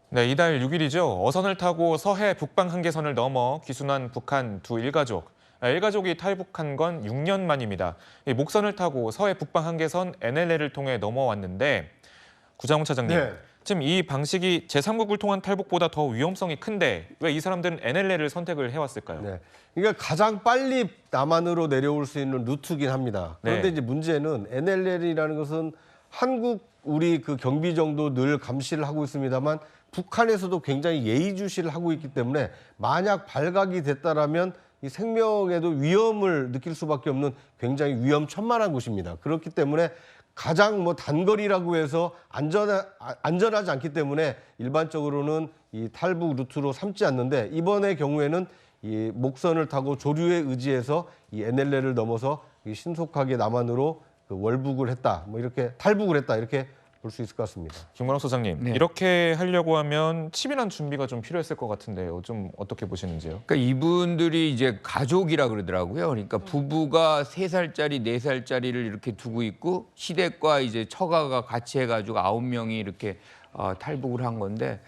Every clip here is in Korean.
네, 이달 6일이죠. 어선을 타고 서해 북방 한계선을 넘어 귀순한 북한 두 일가족. 일가족이 탈북한 건 6년 만입니다. 이 목선을 타고 서해 북방 한계선 NLL을 통해 넘어왔는데 구자홍 차장님, 네. 지금 이 방식이 제3국을 통한 탈북보다 더 위험성이 큰데 왜 이 사람들은 NLL을 선택을 해왔을까요? 네. 그러니까 가장 빨리 남한으로 내려올 수 있는 루트긴 합니다. 그런데 네. 이제 문제는 NLL이라는 것은 한국 우리 그 경비정도 늘 감시를 하고 있습니다만 북한에서도 굉장히 예의주시를 하고 있기 때문에 만약 발각이 됐다라면 이 생명에도 위험을 느낄 수밖에 없는 굉장히 위험천만한 곳입니다. 그렇기 때문에 가장 뭐 단거리라고 해서 안전하지 않기 때문에 일반적으로는 이 탈북 루트로 삼지 않는데 이번의 경우에는 이 목선을 타고 조류에 의지해서 이 NLL을 넘어서 신속하게 남한으로 그 월북을 했다, 뭐 이렇게 탈북을 했다 이렇게 볼 수 있을 것 같습니다. 김관옥 소장님, 네. 이렇게 하려고 하면 치밀한 준비가 좀 필요했을 것 같은데요. 좀 어떻게 보시는지요? 그러니까 이분들이 이제 가족이라 그러더라고요. 그러니까 부부가 3살짜리, 4살짜리를 이렇게 두고 있고 시댁과 이제 처가가 같이 해가지고 9명이 이렇게 탈북을 한 건데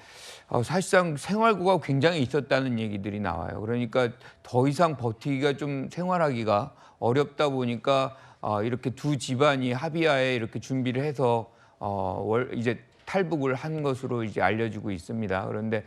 사실상 생활고가 굉장히 있었다는 얘기들이 나와요. 그러니까 더 이상 버티기가 좀 생활하기가 어렵다 보니까 이렇게 두 집안이 합의하에 이렇게 준비를 해서 이제 탈북을 한 것으로 이제 알려지고 있습니다. 그런데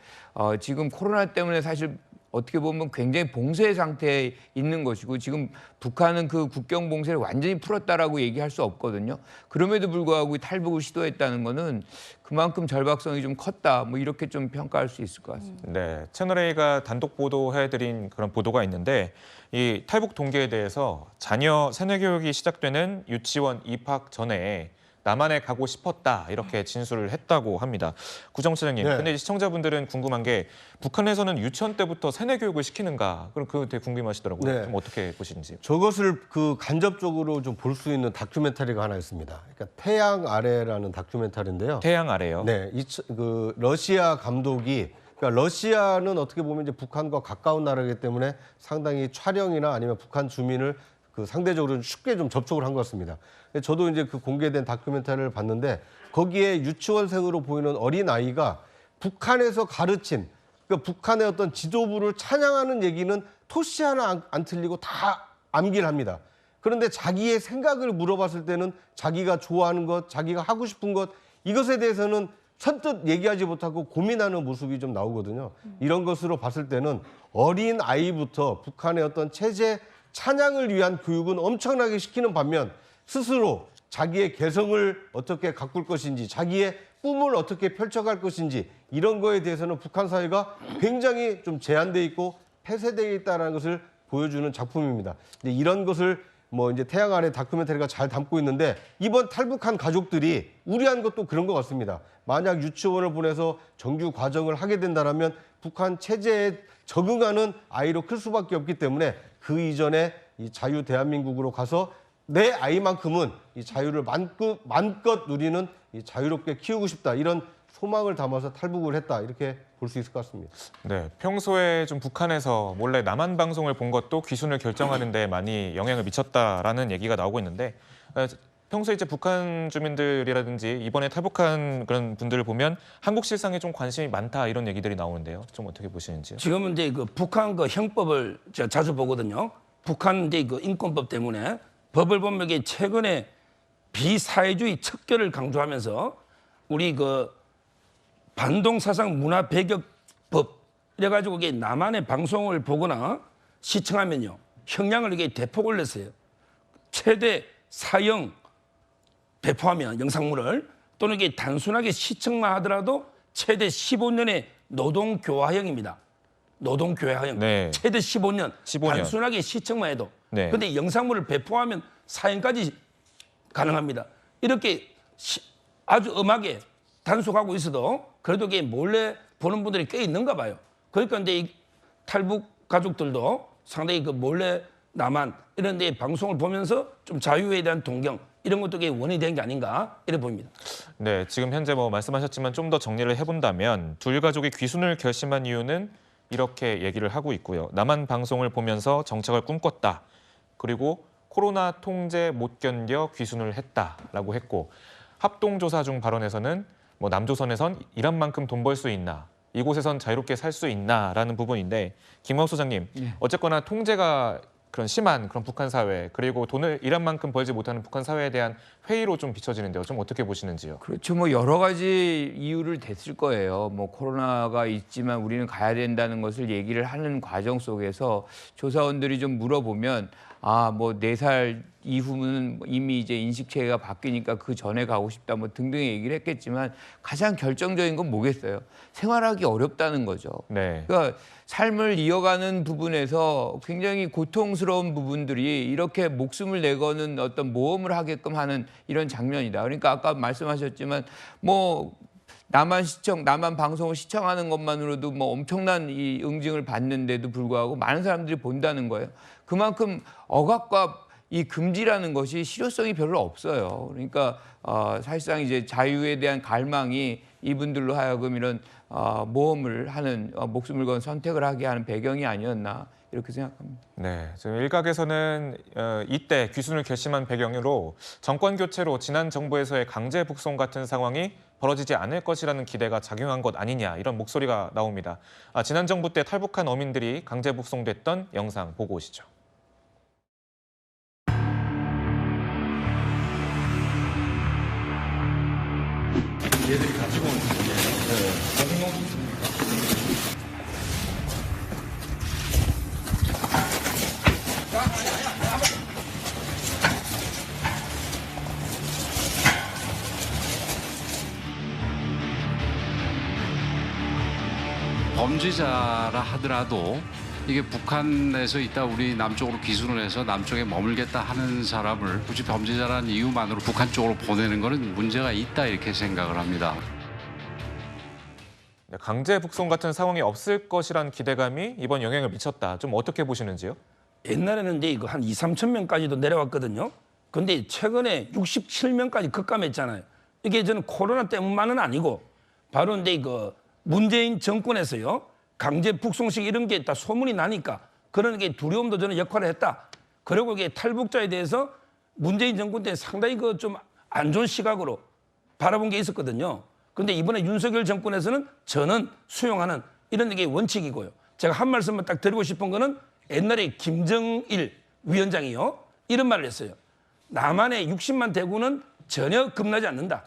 지금 코로나 때문에 사실 어떻게 보면 굉장히 봉쇄 상태에 있는 것이고 지금 북한은 그 국경 봉쇄를 완전히 풀었다라고 얘기할 수 없거든요. 그럼에도 불구하고 탈북을 시도했다는 거는 그만큼 절박성이 좀 컸다. 뭐 이렇게 좀 평가할 수 있을 것 같습니다. 네, 채널A가 단독 보도해드린 그런 보도가 있는데 이 탈북 동기에 대해서 자녀 세뇌 교육이 시작되는 유치원 입학 전에 남한에 가고 싶었다 이렇게 진술을 했다고 합니다. 구정 차장님, 네. 근데 시청자분들은 궁금한 게 북한에서는 유치원 때부터 세뇌 교육을 시키는가? 그럼 그거 되게 궁금하시더라고요. 네. 좀 어떻게 보시는지요? 저것을 그 간접적으로 좀 볼 수 있는 다큐멘터리가 하나 있습니다. 그러니까 태양 아래라는 다큐멘터리인데요. 태양 아래요. 네, 그 러시아 감독이 그러니까 러시아는 어떻게 보면 이제 북한과 가까운 나라이기 때문에 상당히 촬영이나 아니면 북한 주민을 그 상대적으로 쉽게 좀 접촉을 한 것 같습니다. 저도 이제 그 공개된 다큐멘터리를 봤는데 거기에 유치원생으로 보이는 어린 아이가 북한에서 가르친 그러니까 북한의 어떤 지도부를 찬양하는 얘기는 토시 하나 안 틀리고 다 암기를 합니다. 그런데 자기의 생각을 물어봤을 때는 자기가 좋아하는 것, 자기가 하고 싶은 것 이것에 대해서는 선뜻 얘기하지 못하고 고민하는 모습이 좀 나오거든요. 이런 것으로 봤을 때는 어린 아이부터 북한의 어떤 체제 찬양을 위한 교육은 엄청나게 시키는 반면 스스로 자기의 개성을 어떻게 가꿀 것인지 자기의 꿈을 어떻게 펼쳐갈 것인지 이런 거에 대해서는 북한 사회가 굉장히 좀 제한돼 있고 폐쇄되어 있다는 것을 보여주는 작품입니다. 근데 이런 것을 뭐 이제 태양 아래 다큐멘터리가 잘 담고 있는데 이번 탈북한 가족들이 우려한 것도 그런 것 같습니다. 만약 유치원을 보내서 정규 과정을 하게 된다면 북한 체제에 적응하는 아이로 클 수밖에 없기 때문에 그 이전에 이 자유 대한민국으로 가서 내 아이만큼은 이 자유를 마음껏 누리는 이 자유롭게 키우고 싶다 이런 소망을 담아서 탈북을 했다 이렇게 볼 수 있을 것 같습니다. 네, 평소에 좀 북한에서 몰래 남한 방송을 본 것도 귀순을 결정하는 데 많이 영향을 미쳤다라는 얘기가 나오고 있는데 평소에 이제 북한 주민들이라든지 이번에 탈북한 그런 분들을 보면 한국 실상에 좀 관심이 많다 이런 얘기들이 나오는데요. 좀 어떻게 보시는지요? 지금은 이제 그 북한 그 형법을 제가 자주 보거든요. 북한 이제 그 인권법 때문에 법을 보면 이게 최근에 비사회주의 척결을 강조하면서 우리 그 반동사상 문화 배격법 이래가지고 이게 남한의 방송을 보거나 시청하면요 형량을 이게 대폭 올렸어요. 최대 사형 배포하면 영상물을 또는 이게 단순하게 시청만 하더라도 최대 15년의 노동교화형입니다. 노동교화형 네. 최대 15년. 15년. 단순하게 시청만 해도. 네. 그런데 영상물을 배포하면 사형까지 가능합니다. 이렇게 아주 엄하게 단속하고 있어도 그래도 이게 몰래 보는 분들이 꽤 있는가 봐요. 그러니까 이제 이 탈북 가족들도 상당히 그 몰래 남한 이런 데 방송을 보면서 좀 자유에 대한 동경 이런 것도 원인이 된 게 아닌가 이래 보입니다. 네, 지금 현재 뭐 말씀하셨지만 좀 더 정리를 해본다면 둘 가족이 귀순을 결심한 이유는 이렇게 얘기를 하고 있고요. 남한 방송을 보면서 정착을 꿈꿨다. 그리고 코로나 통제 못 견뎌 귀순을 했다라고 했고 합동조사 중 발언에서는 뭐 남조선에선 일한 만큼 돈 벌 수 있나, 이곳에선 자유롭게 살 수 있나라는 부분인데 김광욱 소장님, 어쨌거나 통제가 그런 심한 그런 북한 사회 그리고 돈을 일한 만큼 벌지 못하는 북한 사회에 대한 회의로 좀 비춰지는데요. 좀 어떻게 보시는지요? 그렇죠. 뭐 여러 가지 이유를 댔을 거예요. 뭐 코로나가 있지만 우리는 가야 된다는 것을 얘기를 하는 과정 속에서 조사원들이 좀 물어보면 뭐 4살 이후는 이미 이제 인식체계가 바뀌니까 그 전에 가고 싶다 뭐 등등 얘기를 했겠지만 가장 결정적인 건 뭐겠어요? 생활하기 어렵다는 거죠. 네. 그러니까 삶을 이어가는 부분에서 굉장히 고통스러운 부분들이 이렇게 목숨을 내거는 어떤 모험을 하게끔 하는 이런 장면이다. 그러니까 아까 말씀하셨지만 뭐 남한 방송을 시청하는 것만으로도 뭐 엄청난 이 응징을 받는데도 불구하고 많은 사람들이 본다는 거예요. 그만큼 억압과 이 금지라는 것이 실효성이 별로 없어요. 그러니까 사실상 이제 자유에 대한 갈망이 이분들로 하여금 이런 모험을 하는 목숨을 건 선택을 하게 하는 배경이 아니었나 이렇게 생각합니다. 네, 지금 일각에서는 이때 귀순을 결심한 배경으로 정권 교체로 지난 정부에서의 강제 북송 같은 상황이 벌어지지 않을 것이라는 기대가 작용한 것 아니냐 이런 목소리가 나옵니다. 지난 정부 때 탈북한 어민들이 강제 북송됐던 영상 보고 오시죠. 얘들이 가지고 온 범죄자라 하더라도 이게 북한에서 있다 우리 남쪽으로 기순을 해서 남쪽에 머물겠다 하는 사람을 굳이 범죄자라는 이유만으로 북한 쪽으로 보내는 것은 문제가 있다 이렇게 생각을 합니다. 네, 강제 북송 같은 상황이 없을 것이란 기대감이 이번 영향을 미쳤다. 좀 어떻게 보시는지요? 옛날에는 이제 이거 한 2, 3천 명까지도 내려왔거든요. 근데 최근에 67명까지 급감했잖아요. 이게 저는 코로나 때문만은 아니고 바로 이제 그 문재인 정권에서요. 강제 북송식 이런 게 다 소문이 나니까 그런 게 두려움도 저는 역할을 했다. 그리고 이게 탈북자에 대해서 문재인 정권 때 상당히 그 좀 안 좋은 시각으로 바라본 게 있었거든요. 그런데 이번에 윤석열 정권에서는 저는 수용하는 이런 게 원칙이고요. 제가 한 말씀만 딱 드리고 싶은 거는 옛날에 김정일 위원장이요. 이런 말을 했어요. 남한의 60만 대군은 전혀 겁나지 않는다.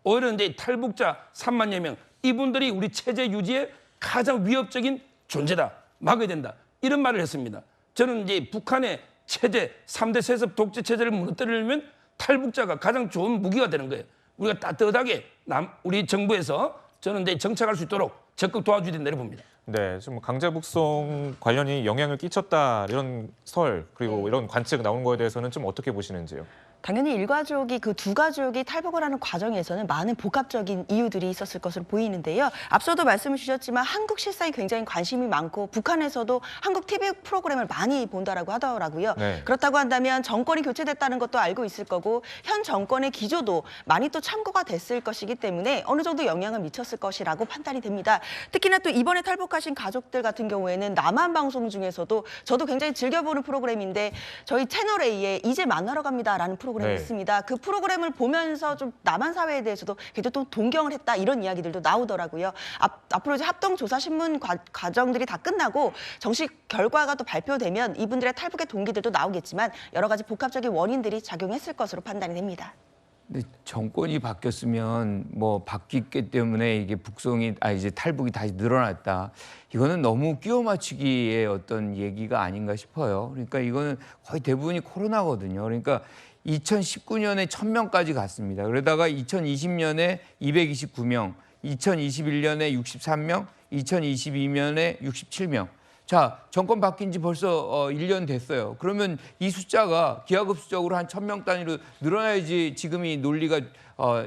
오히려 이제 탈북자 3만여 명 이분들이 우리 체제 유지에 가장 위협적인 존재다. 막아야 된다. 이런 말을 했습니다. 저는 이제 북한의 체제, 3대 세습 독재 체제를 무너뜨리려면 탈북자가 가장 좋은 무기가 되는 거예요. 우리가 따뜻하게 우리 정부에서 저는 이제 정착할 수 있도록 적극 도와줘야 된다고 봅니다. 네, 좀 강제 북송 관련이 영향을 끼쳤다 이런 설 그리고 이런 관측 나온 거에 대해서는 좀 어떻게 보시는지요? 당연히 일가족이 그 두 가족이 탈북을 하는 과정에서는 많은 복합적인 이유들이 있었을 것으로 보이는데요. 앞서도 말씀을 주셨지만 한국 실상에 굉장히 관심이 많고 북한에서도 한국 TV 프로그램을 많이 본다라고 하더라고요. 네. 그렇다고 한다면 정권이 교체됐다는 것도 알고 있을 거고 현 정권의 기조도 많이 또 참고가 됐을 것이기 때문에 어느 정도 영향을 미쳤을 것이라고 판단이 됩니다. 특히나 또 이번에 탈북하신 가족들 같은 경우에는 남한 방송 중에서도 저도 굉장히 즐겨보는 프로그램인데 저희 채널A에 이제 만나러 갑니다라는 프로그램이 네. 있습니다. 그 프로그램을 보면서 좀 남한 사회에 대해서도 굉장히 또 동경을 했다 이런 이야기들도 나오더라고요. 앞으로 이제 합동조사신문 과정들이 다 끝나고 정식 결과가 또 발표되면 이분들의 탈북의 동기들도 나오겠지만 여러 가지 복합적인 원인들이 작용했을 것으로 판단이 됩니다. 근데 정권이 바뀌었으면 뭐 바뀌기 때문에 이게 이제 탈북이 다시 늘어났다. 이거는 너무 끼워 맞추기의 어떤 얘기가 아닌가 싶어요. 그러니까 이거는 거의 대부분이 코로나거든요. 그러니까 2019년에 1000명까지 갔습니다. 그러다가 2020년에 229명, 2021년에 63명, 2022년에 67명. 자, 정권 바뀐 지 벌써 1년 됐어요. 그러면 이 숫자가 기하급수적으로 한 1000명 단위로 늘어나야지 지금 이 논리가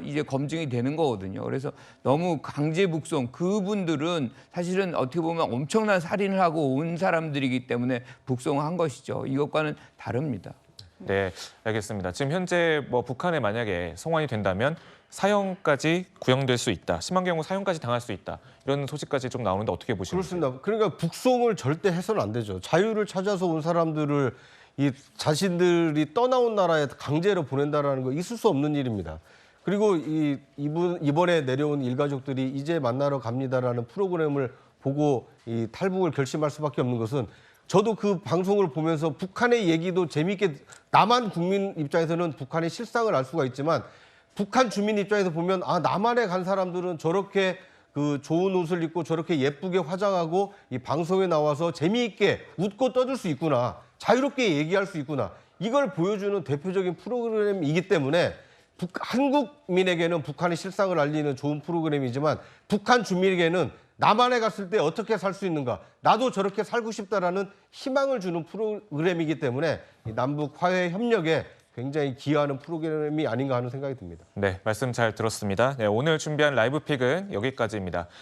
이제 검증이 되는 거거든요. 그래서 너무 강제 북송, 그분들은 사실은 어떻게 보면 엄청난 살인을 하고 온 사람들이기 때문에 북송한 것이죠. 이것과는 다릅니다. 네, 알겠습니다. 지금 현재 뭐 북한에 만약에 송환이 된다면 사형까지 구형될 수 있다. 심한 경우 사형까지 당할 수 있다. 이런 소식까지 좀 나오는데 어떻게 보시는지요? 그렇습니다. 그러니까 북송을 절대 해서는 안 되죠. 자유를 찾아서 온 사람들을 이 자신들이 떠나온 나라에 강제로 보낸다라는 거 있을 수 없는 일입니다. 그리고 이번에 내려온 일가족들이 이제 만나러 갑니다라는 프로그램을 보고 이 탈북을 결심할 수밖에 없는 것은 저도 그 방송을 보면서 북한의 얘기도 재미있게 남한 국민 입장에서는 북한의 실상을 알 수가 있지만 북한 주민 입장에서 보면 아 남한에 간 사람들은 저렇게 그 좋은 옷을 입고 저렇게 예쁘게 화장하고 이 방송에 나와서 재미있게 웃고 떠들 수 있구나. 자유롭게 얘기할 수 있구나. 이걸 보여주는 대표적인 프로그램이기 때문에 한국민에게는 북한의 실상을 알리는 좋은 프로그램이지만 북한 주민에게는 남한에 갔을 때 어떻게 살 수 있는가, 나도 저렇게 살고 싶다라는 희망을 주는 프로그램이기 때문에 이 남북 화해 협력에 굉장히 기여하는 프로그램이 아닌가 하는 생각이 듭니다. 네, 말씀 잘 들었습니다. 네, 오늘 준비한 라이브 픽은 여기까지입니다.